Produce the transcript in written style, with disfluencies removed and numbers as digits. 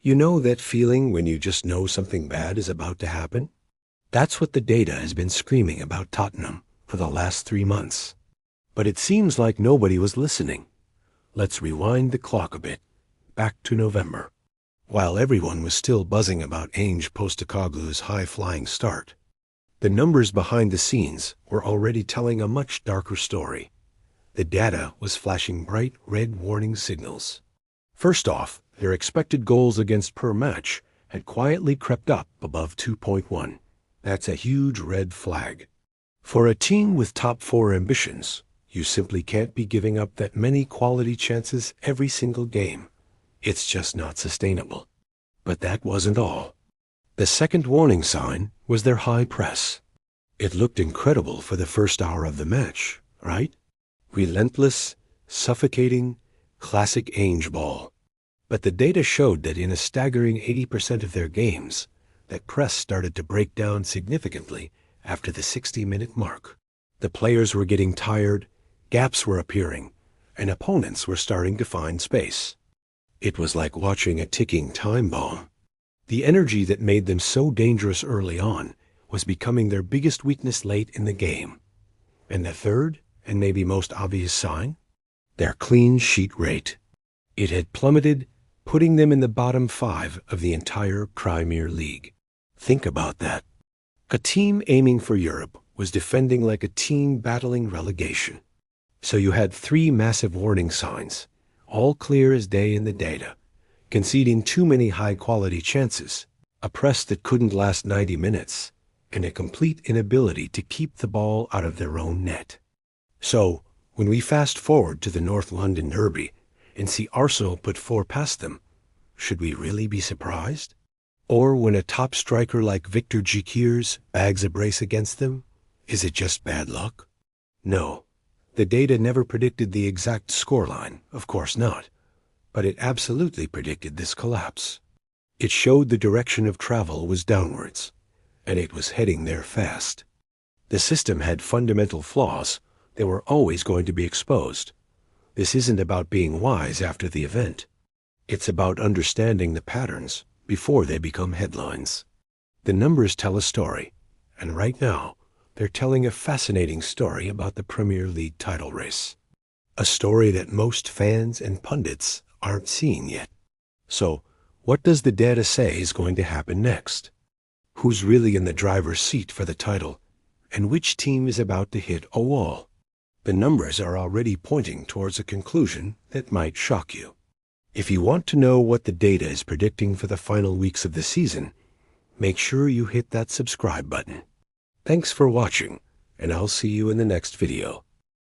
You know that feeling when you just know something bad is about to happen? That's what the data has been screaming about Tottenham for the last 3 months. But it seems like nobody was listening. Let's rewind the clock a bit, back to November. While everyone was still buzzing about Ange Postecoglou's high-flying start, the numbers behind the scenes were already telling a much darker story. The data was flashing bright red warning signals. First off, their expected goals against per match had quietly crept up above 2.1. That's a huge red flag. For a team with top 4 ambitions, you simply can't be giving up that many quality chances every single game. It's just not sustainable. But that wasn't all. The second warning sign was their high press. It looked incredible for the first hour of the match, right? Relentless, suffocating, classic Ange ball. But the data showed that in a staggering 80% of their games, that press started to break down significantly after the 60-minute mark. The players were getting tired, gaps were appearing, and opponents were starting to find space. It was like watching a ticking time bomb. The energy that made them so dangerous early on was becoming their biggest weakness late in the game. And the third, and maybe most obvious sign? Their clean sheet rate. It had plummeted, putting them in the bottom 5 of the entire Premier League. Think about that. A team aiming for Europe was defending like a team battling relegation. So you had 3 massive warning signs, all clear as day in the data, conceding too many high-quality chances, a press that couldn't last 90 minutes, and a complete inability to keep the ball out of their own net. So, when we fast forward to the North London Derby and see Arsenal put 4 past them, should we really be surprised? Or when a top striker like Victor Gyökeres bags a brace against them, is it just bad luck? No. The data never predicted the exact scoreline, of course not, but it absolutely predicted this collapse. It showed the direction of travel was downwards, and it was heading there fast. The system had fundamental flaws. They were always going to be exposed. This isn't about being wise after the event. It's about understanding the patterns before they become headlines. The numbers tell a story, and right now, they're telling a fascinating story about the Premier League title race. A story that most fans and pundits aren't seeing yet. So, what does the data say is going to happen next? Who's really in the driver's seat for the title, and which team is about to hit a wall? The numbers are already pointing towards a conclusion that might shock you. If you want to know what the data is predicting for the final weeks of the season, make sure you hit that subscribe button. Thanks for watching, and I'll see you in the next video.